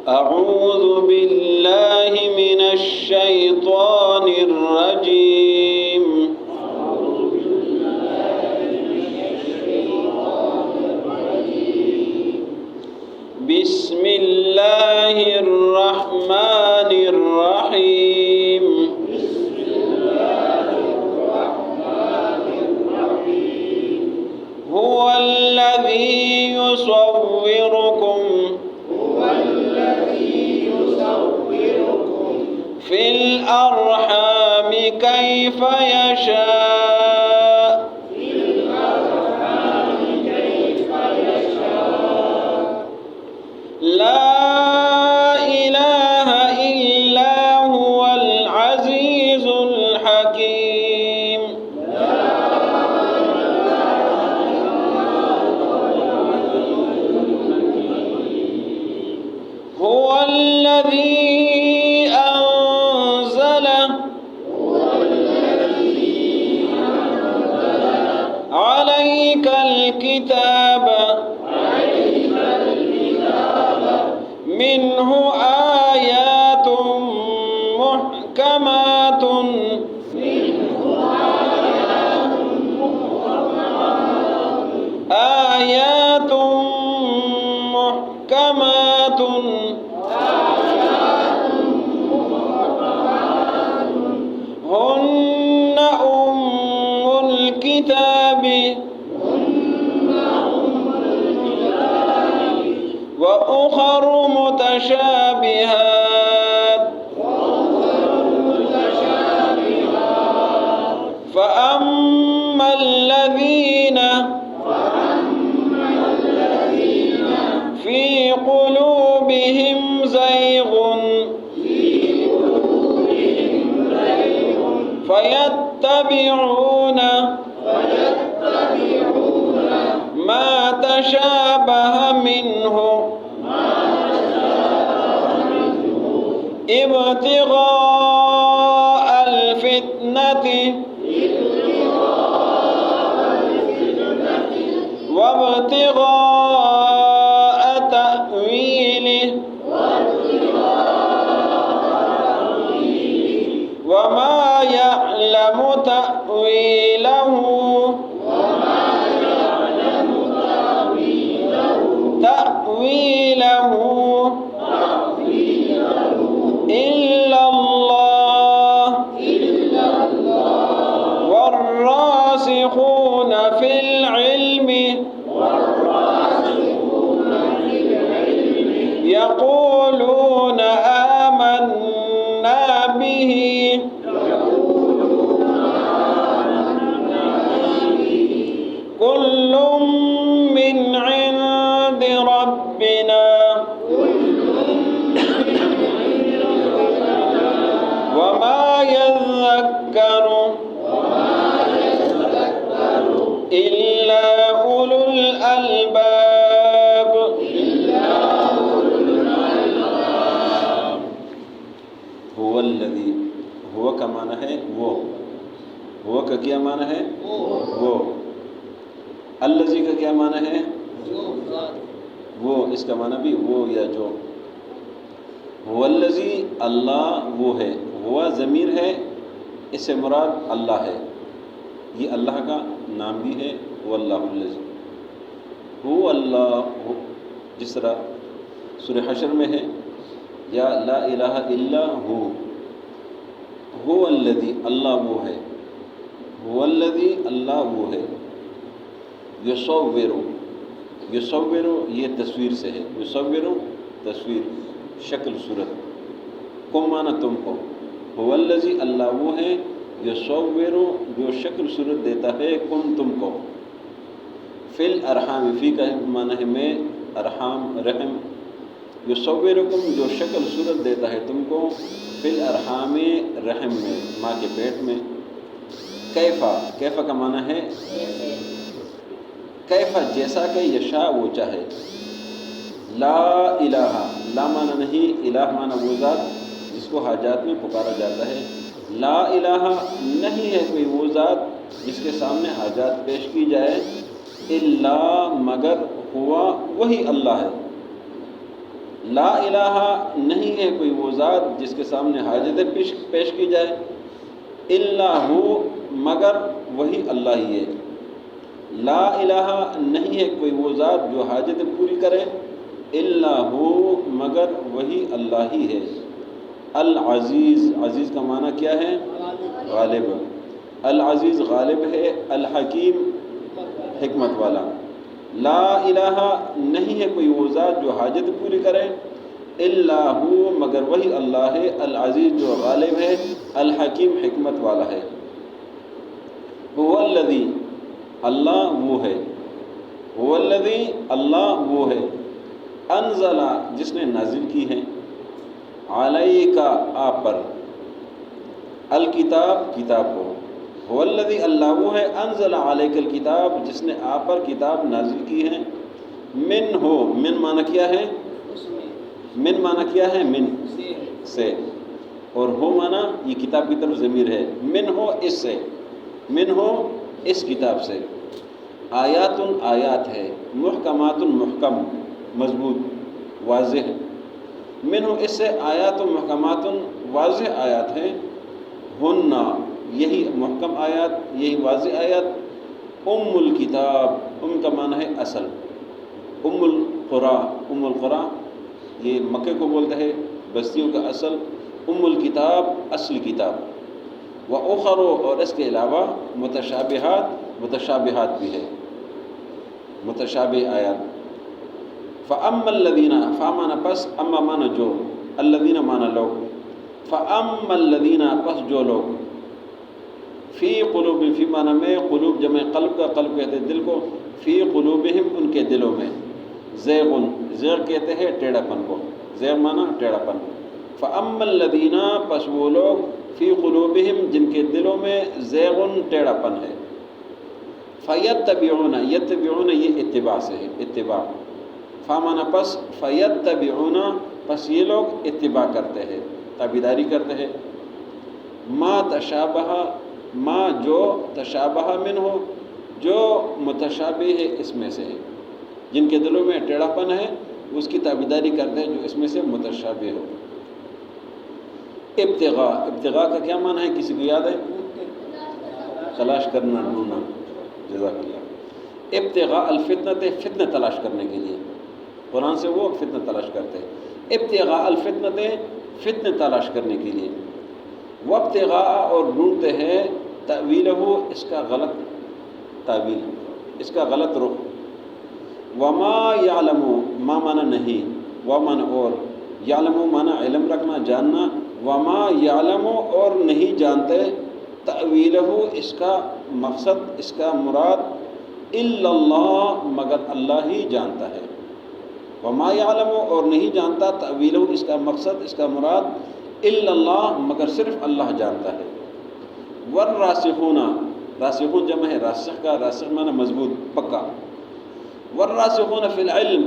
أعوذ بالله من الشيطان الرجيم. بسم الله الرحمن الرحيم. هو الذي يصوركم في الأرحام كيف يشاء. لا إله إلا هو العزيز الحكيم. هو الذي عليك الكتاب منه آيات محكمات هن أم الكتاب وأخر متشابهات فأما الذين في قلوبهم زيغ فيتبعون ما تشابه منه ابتغاء الفتنة وابتغاء تأويله وما يعلم تأويله إلا الله والراسخون في العلم يقولون آمنا به كل من عند ربنا وما يذكر إلا أولو الألباب. هو الذي، هو کا معنی ہے وہ، ہو کا کیا معنی ہے وہ، الذی کا کیا معنی ہے وہ، اس کا معنی بھی وہ یا جو. هو الذی اللہ وہ ہے، ہوا ضمیر ہے، اس سے مراد اللہ ہے، یہ اللہ کا نام بھی ہے. وہ اللہ الذی، هو اللہ، جس طرح سورہ حشر میں ہے یا لا الہ الا ہو. هو الذی اللہ وہ ہے، هو الذی اللہ وہ ہے. یصور، یصور یہ تصویر سے ہے، یصور تصویر، شکل صورت. کم معنی تم کو، هو الذی اللہ وہ ہے، یصور جو شکل صورت دیتا ہے کم تم کو. فی الارحام، فی کا معنی ہے میں، ارحام رحم. یصورکم جو شکل صورت دیتا ہے تم کو، فی الارحام رحم میں، ماں کے پیٹ میں. کیفا، کیفا کا معنی ہے کیفا جیسا کہ یشاء وہ چاہے. لا الہ، لا معنی نہیں، الہ معنی وہ ذات جس کو حاجات میں پکارا جاتا ہے. لا الہ نہیں ہے کوئی وہ ذات جس کے سامنے حاجات پیش کی جائے، الا مگر ہوا وہی اللہ ہے. لا الہ نہیں ہے کوئی وہ ذات جس کے سامنے حاجت پیش کی جائے، الا ہو مگر وہی اللہ ہی ہے۔ لا الہ نہیں ہے کوئی وہ ذات جو حاجت پوری کرے، الا ہو مگر وہی اللہ ہی ہے۔ العزیز، عزیز کا معنی کیا ہے؟ غالب۔ العزیز غالب ہے، الحکیم حکمت والا۔ لا الہ نہیں ہے کوئی وہ ذات جو حاجت پوری کرے، الا ہو مگر وہی اللہ ہے، العزیز جو غالب ہے، الحکیم حکمت والا ہے۔ هو الذی، اللہ وہ ہے، هو الذی اللہ وہ ہے، انزل جس نے نازل کی ہے، علیک آپ پر، الکتاب کتاب کو، هو الذی اللہ وہ ہے، انزل علیک الکتاب جس نے آپ پر کتاب نازل کی ہے، من ہو، من معنی کیا ہے؟ من معنی کیا ہے؟ من سے، اور ہو معنی یہ کتاب کی طرف ضمیر ہے، من ہو اس سے، من ہو اس کتاب سے، آیات آیات ہے، محکمات محکم مضبوط واضح، من ہو اس سے آیات محکمات واضح آیات ہیں، ہن یہی محکم آیات، یہی واضح آیات، ام الکتاب، ام کا معنی ہے اصل، ام القرآ، ام القرآ یہ مکے کو بولتے ہیں، بستیوں کا اصل، ام الکتاب اصل کتاب، و اخر اور اس کے علاوہ متشابہات، متشابہات بھی ہے، متشابہ آیات۔ فَأَمَّا الَّذِينَ، فَا معنی پس، اما معنی جو، الَّذِينَ معنی لوگ، فَأَمَّا الَّذِينَ پس جو لوگ، فی قلوب، فی معنی میں، قلوب جمع قلب کا، قلب کہتے ہیں دل کو، فی قلوبہم ان کے دلوں میں، زیغن، زیغ کہتے ہیں ٹیڑھا پن کو، زیغ معنی ٹیڑھا پن۔ فَأَمَّا الَّذِينَ پس وہ لوگ، فی قلوبہم جن کے دلوں میں زیغن ٹیڑھا پن ہے، فَيَتَّبِعُونَ، یتبعون یہ اتباع سے ہے، اتباع، فا معنی پس، فَيَتَّبِعُونَ پس یہ لوگ اتباع کرتے ہیں، تابعداری کرتے ہیں، ما تشابہ، ما جو تشابہ من ہو، جو متشابہ ہے اس میں سے ہے، جن کے دلوں میں ٹیڑھا پن ہے اس کی تابعداری کرتے ہیں جو اس میں سے متشابہ ہو۔ ابتغاء، ابتغاء کا کیا معنی ہے؟ کسی کو یاد ہے؟ تلاش کرنا، ڈھونڈنا، جزاک اللہ۔ ابتغاء الفتنۃ، فتنہ تلاش کرنے کے لیے، قرآن سے وہ فتنہ تلاش کرتے ہیں، ابتغاء الفتنۃ فتنہ تلاش کرنے کے لیے، وابتغاء اور ڈھونڈتے ہیں، تأویلہ اس کا غلط تعویل، اس کا غلط رخ، وما یعلم، ما معنی نہیں، ومن اور، یعلم معنی علم رکھنا، جاننا، وما یعلم اور نہیں جانتے، تأویلہ اس کا مقصد، اس کا مراد، الا اللہ مگر اللہ ہی جانتا ہے، وما یعلم اور نہیں جانتا، تأویلہ اس کا مقصد، اس کا مراد، الا اللہ مگر صرف اللہ جانتا ہے۔ والراسخون، راسخون جمع ہے راسخ کا، راسخ معنی مضبوط پکا، والراسخون فی العلم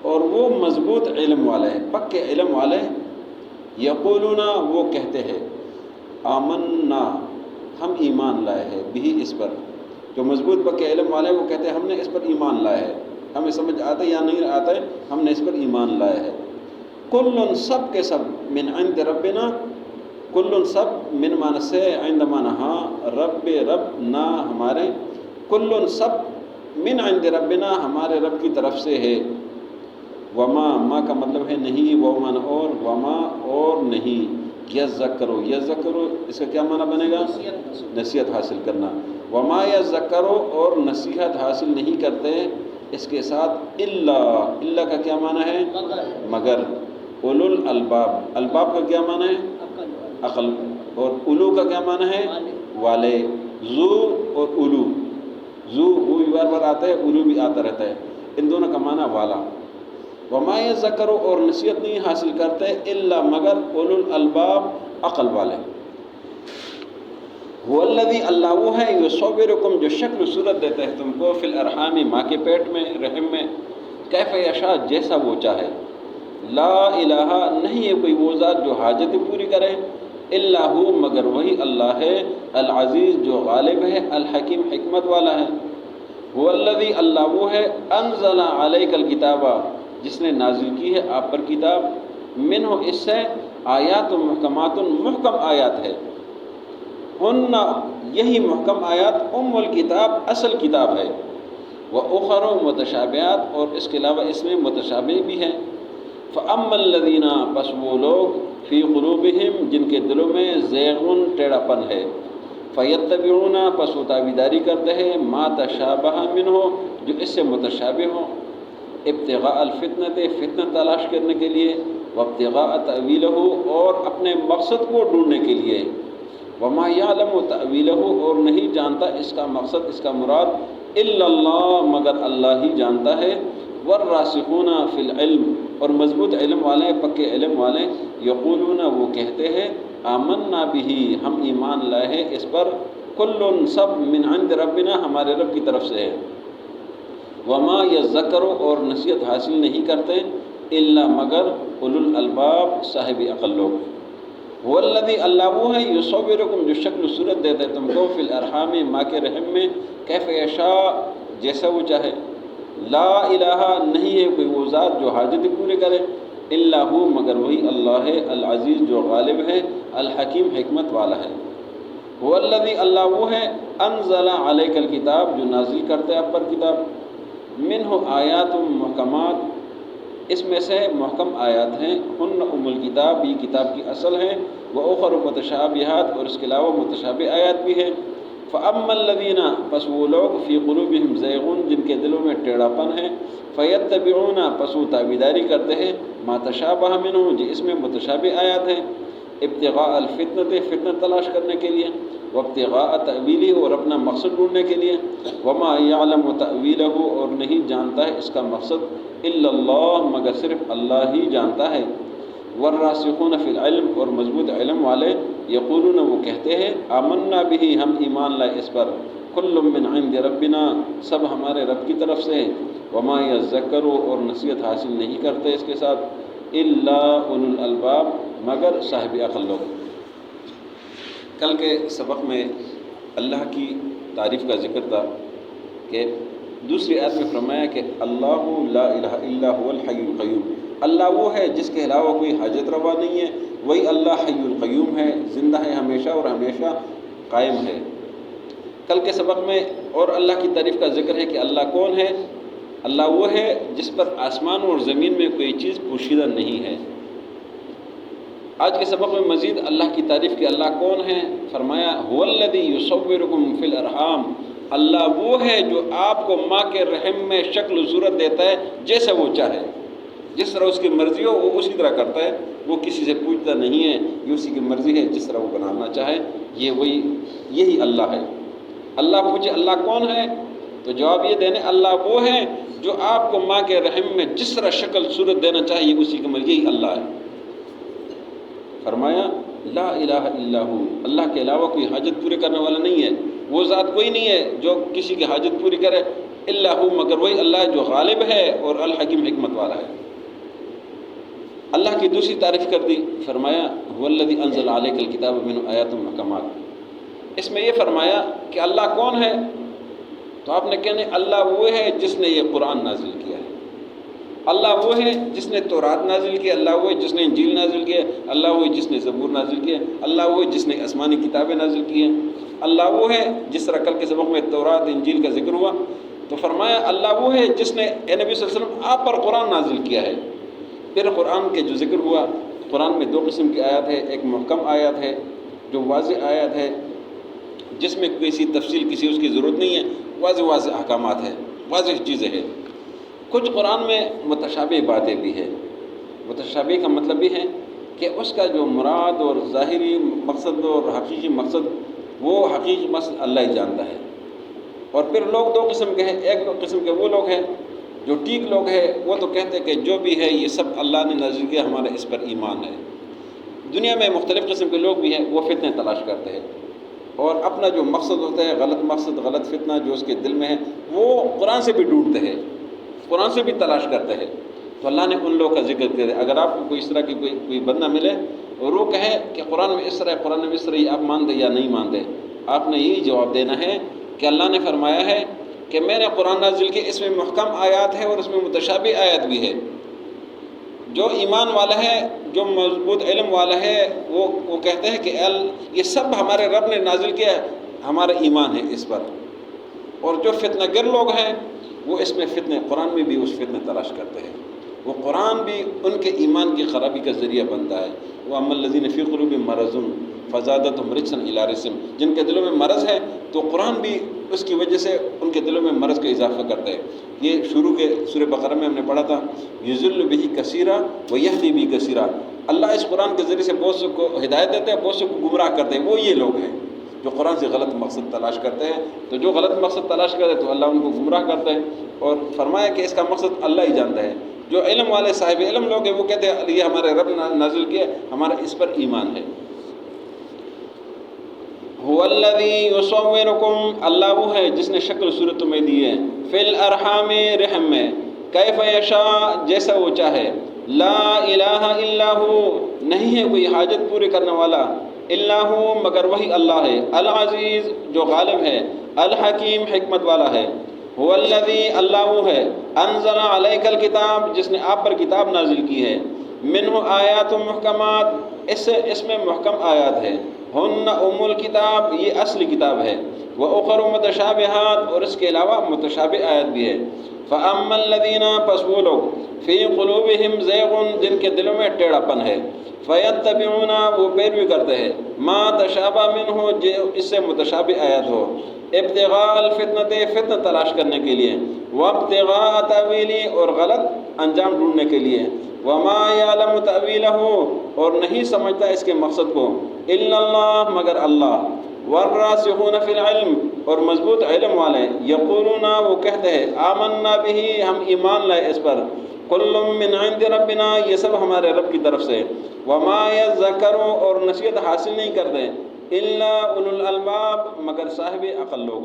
اور وہ مضبوط علم والے ہیں، پکے علم والے، یقولون وہ کہتے ہیں، آمنا ہم ایمان لائے ہیں، بھی اس پر، جو مضبوط پکے علم والے وہ کہتے ہیں ہم نے اس پر ایمان لائے ہے، ہمیں سمجھ آتا ہے یا نہیں آتا ہے، ہم نے اس پر ایمان لائے ہے۔ کل سب کے سب، من عند ربنا، کل سب، من معنی سے، عند معنی ہاں، رب رب نا ہمارے، کل سب، من عند ربنا ہمارے رب کی طرف سے ہے، وما ما کا مطلب ہے نہیں، ومن اور، وما اور نہیں، یذکرو، یذکرو اس کا کیا معنی بنے گا؟ نصیحت حاصل کرنا، وما یذکرو اور نصیحت حاصل نہیں کرتے اس کے ساتھ، الا کا کیا معنی ہے؟ مگر، اولو الالباب، الباب کا کیا معنی ہے؟ عقل، اور اولو کا کیا معنی ہے؟ والے، ذو اور اولو، ذو وہ بھی بار بار آتا ہے، اولو بھی آتا رہتا ہے، ان دونوں کا معنی والا۔ وما یذکر اور نصیحت نہیں حاصل کرتے، الا مگر، اولو الالباب عقل والے۔ هو الذی اللہ وہ ہے، یصورکم جو شکل صورت دیتا ہے تم کو، فی الارحام ماں کے پیٹ میں، رحم میں، کیف یشاء جیسا وہ چاہے، لا الہ نہیں ہے کوئی وہ ذات جو حاجت پوری کرے، الا ہو مگر وہی اللہ ہے، العزیز جو غالب ہے، الحکیم حکمت والا ہے۔ هو الذی اللہ وہ ہے، انزل علیک الکتاب جس نے نازل کی ہے آپ پر کتاب، منہ اس سے آیات محکمات محکم آیات ہے، ہن یہی محکم آیات ام الکتاب اصل کتاب ہے، و اخر متشابہات اور اس کے علاوہ اس میں متشابہ بھی ہیں۔ فاما الذین پس وہ لوگ فی قلوبہم جن کے دلوں میں زیغن ٹیڑھا پن ہے، فیتبعون پس وہ تابعداری کرتے ہیں ما تشابہ منہ جو اس سے متشابہ ہوں، ابتغاء الفتنۃ فتنہ تلاش کرنے کے لیے، وابتغاء تأویلہ اور اپنے مقصد کو ڈھونڈنے کے لیے، وما یعلم تأویلہ اور نہیں جانتا اس کا مقصد اس کا مراد الا اللہ مگر اللہ ہی جانتا ہے، والراسخون فی العلم اور مضبوط علم والے پکے علم والے، یقولون وہ کہتے ہیں آمنا بہ ہم ایمان لائے ہیں اس پر، کل سب من عند ربنا ہمارے رب کی طرف سے ہے، وما یذکر اور نصیحت حاصل نہیں کرتے الا مگر اولو الالباب صاحب عقل لوگ۔ وہ الذی اللہ وہ ہے یصورکم جو شکل صورت دیتا ہے تم کو فی الارحام ماں کے رحم میں، کیف یشاء جیسا وہ چاہے، لا الہ نہیں ہے کوئی وہ ذات جو حاجت پورے کرے الا ہو مگر وہی اللہ ہے، العزیز جو غالب ہے، الحکیم حکمت والا ہے۔ وہ الذی اللہ وہ ہے انزل علیک الکتاب جو نازل کرتے آپ پر کتاب، منہ آیات محکمات اس میں سے محکم آیات ہیں، ہن ام الکتاب یہ کتاب کی اصل ہیں، وہ اخر متشابہات اور اس کے علاوہ متشابہ آیات بھی ہیں۔ فاما الذین پس وہ لوگ فی قلوبہم زیغون جن کے دلوں میں ٹیڑھا پن ہے، فیتبعون پس وہ تابعداری کرتے ہیں ما تشابہ منہ جو اس میں متشابہ آیات ہیں، ابتغاء الفتنۃ فتنہ تلاش کرنے کے لیے، وابتغاء تأویلہ اور اپنا مقصد ڈھونڈنے کے لیے، وما یعلم تأویلہ اور نہیں جانتا ہے اس کا مقصد الا اللہ مگر صرف اللہ ہی جانتا ہے، والراسخون فی العلم اور مضبوط علم والے، یقولون وہ کہتے ہیں آمنا بہ ہم ایمان لائے اس پر، کل من عند ربنا سب ہمارے رب کی طرف سے، وما یذکر اور نصیحت حاصل نہیں کرتے اس کے ساتھ الا اولو الالباب مگر صاحب عقل لوگ۔ کل کے سبق میں اللہ کی تعریف کا ذکر تھا کہ دوسری آیت میں فرمایا کہ اللہ لا الہ الا هو الحی القیوم، اللہ وہ ہے جس کے علاوہ کوئی حاجت روا نہیں ہے، وہی اللہ حی القیوم ہے، زندہ ہے ہمیشہ اور ہمیشہ قائم ہے۔ کل کے سبق میں اور اللہ کی تعریف کا ذکر ہے کہ اللہ کون ہے، اللہ وہ ہے جس پر آسمان اور زمین میں کوئی چیز پوشیدہ نہیں ہے۔ آج کے سبق میں مزید اللہ کی تعریف کہ اللہ کون ہے، فرمایا هو الذی یصورکم فی الارحام، اللہ وہ ہے جو آپ کو ماں کے رحم میں شکل و صورت دیتا ہے جیسا وہ چاہے، جس طرح اس کی مرضی ہو وہ اسی طرح کرتا ہے، وہ کسی سے پوچھتا نہیں ہے، یہ اسی کی مرضی ہے جس طرح وہ بنانا چاہے، یہی اللہ ہے۔ اللہ پوچھے اللہ کون ہے تو جواب یہ دینے اللہ وہ ہے جو آپ کو ماں کے رحم میں جس طرح شکل صورت دینا چاہیے اسی کی مرضی، یہی اللہ ہے۔ فرمایا لا الہ الا ہو، اللہ کے علاوہ کوئی حاجت پورے کرنے والا نہیں ہے، وہ ذات کوئی نہیں ہے جو کسی کی حاجت پوری کرے الا ہو مگر وہی اللہ جو غالب ہے اور الحکیم حکمت والا ہے۔ اللہ کی دوسری تعریف کر دی، فرمایا هو الذی انزل علیک الکتاب منہ آیات محکمات، اس میں یہ فرمایا کہ اللہ کون ہے تو آپ نے کہنے اللہ وہ ہے جس نے یہ قرآن نازل کیا ہے، اللہ وہ ہے جس نے تورات نازل کیا، اللہ وہ ہے جس نے انجیل نازل کیا، اللہ وہ ہے جس نے زبور نازل کیا، اللہ وہ ہے جس نے آسمانی کتابیں نازل کی ہیں، اللہ وہ ہے جس طرح کل کے سبق میں تورات انجیل کا ذکر ہوا تو فرمایا اللہ وہ ہے جس نے اے نبی صلی اللہ علیہ وسلم آپ پر قرآن نازل کیا ہے۔ پھر قرآن کے جو ذکر ہوا، قرآن میں دو قسم کی آیات ہے، ایک محکم آیات ہے جو واضح آیات ہے جس میں کسی تفصیل کسی اس کی ضرورت نہیں ہے، واضح احکامات ہے، واضح چیزیں ہیں۔ کچھ قرآن میں متشابہ باتیں بھی ہیں، متشابہ کا مطلب یہ ہے کہ اس کا جو مراد اور ظاہری مقصد اور حقیقی مقصد وہ حقیقی مقصد اللہ ہی جانتا ہے۔ اور پھر لوگ دو قسم کے ہیں، ایک قسم کے وہ لوگ ہیں جو ٹھیک لوگ ہیں، وہ تو کہتے ہیں کہ جو بھی ہے یہ سب اللہ نے نازل کیا، ہمارا اس پر ایمان ہے۔ دنیا میں مختلف قسم کے لوگ بھی ہیں، وہ فتنے تلاش کرتے ہیں اور اپنا جو مقصد ہوتا ہے غلط مقصد غلط فتنہ جو اس کے دل میں ہے وہ قرآن سے بھی ڈھونڈتے ہیں، قرآن سے بھی تلاش کرتے ہیں۔ تو اللہ نے ان لوگوں کا ذکر کرے، اگر آپ کو کوئی اس طرح کی کوئی بندہ ملے اور وہ کہے کہ قرآن میں اس طرح ہے، قرآن میں اس طرح ہے، آپ مانتے یا نہیں مانتے، آپ نے یہی جواب دینا ہے کہ اللہ نے فرمایا ہے کہ میں نے قرآن نازل کی، اس میں محکم آیات ہے اور اس میں متشابہ آیات بھی ہے، جو ایمان والا ہے، جو مضبوط علم والا ہے، وہ کہتے ہیں کہ یہ سب ہمارے رب نے نازل کیا ہے، ہمارا ایمان ہے اس پر۔ اور جو فتنہ گر لوگ ہیں وہ اس میں فتنے، قرآن میں بھی اس فتنے تلاش کرتے ہیں، وہ قرآن بھی ان کے ایمان کی خرابی کا ذریعہ بنتا ہے۔ وَأَمَّا الَّذِينَ فِي قُلُوبِهِم مَرَضٌ فَزَادَتْهُمْ رِجْسًا إِلَىٰ رِجْسِهِمْ، جن کے دلوں میں مرض ہے تو قرآن بھی اس کی وجہ سے ان کے دلوں میں مرض کا اضافہ کرتا ہے۔ یہ شروع کے سورہ بقرہ میں ہم نے پڑھا تھا، یضل بہ کثیرا ویہدی بہ کثیرا، اللہ اس قرآن کے ذریعے سے بہت سے کو ہدایت دیتے ہیں، بہت سے کو گمراہ کرتے ہیں۔ وہ یہ لوگ ہیں جو قرآن سے غلط مقصد تلاش کرتے ہیں، تو جو غلط مقصد تلاش کرتے ہیں تو اللہ ان کو گمراہ کرتا ہے، اور فرمایا کہ اس کا مقصد اللہ ہی جانتا ہے۔ جو علم والے صاحب علم لوگ ہیں وہ کہتے ہیں یہ ہمارے رب نازل کیا، ہمارا اس پر ایمان ہے۔ هو الذی یصورکم، اللہ وہ ہے جس نے شکل صورت تمہیں دی ہے، فی الارحام، رحم میں، کیف یشاء، جیسا وہ چاہے، لا الہ الا ہو، نہیں ہے کوئی حاجت پورے کرنے والا، الا ہو، مگر وہی اللہ ہے، العزیز، جو غالب ہے، الحکیم، حکمت والا ہے۔ هو الذی، اللہ وہ ہے، انزل علیک الکتاب، جس نے آپ پر کتاب نازل کی ہے، منہ آیات محکمات، اس میں محکم آیات ہے، ہن ام الکتاب، یہ اصل کتاب ہے، وَأُخَرُ مُتَشَابِهَاتٌ، اور اس کے علاوہ متشابہ آیات بھی ہے۔ فَأَمَّا الَّذِينَ، پس وہ لوگ، فِي قُلُوبِهِمْ زَيْغٌ، جن کے دلوں میں ٹیڑھا پن ہے، فَيَتَّبِعُونَ، وہ پیروی کرتے ہیں، مَا تَشَابَهَ مِنْهُ، جو اس سے متشابہ آیات ہو، ابتغاء الفتنۃ، فتنہ تلاش کرنے کے لیے، وابتغاء تأویلہ، اور غلط انجام ڈھونڈنے کے لیے، وما یعلم تأویلہ، اور نہیں سمجھتا اس کے مقصد کو، الا اللہ، مگر اللہ، والراسخون فی العلم، اور مضبوط علم والے، یقولون، وہ کہتے ہیں، آمنا بہ، ہم ایمان لائے اس پر، کل من عند ربنا، یہ سب ہمارے رب کی طرف سے، وما یذکر، اور نصیحت حاصل نہیں کرتے، الا اولو الالباب، مگر صاحب عقل لوگ۔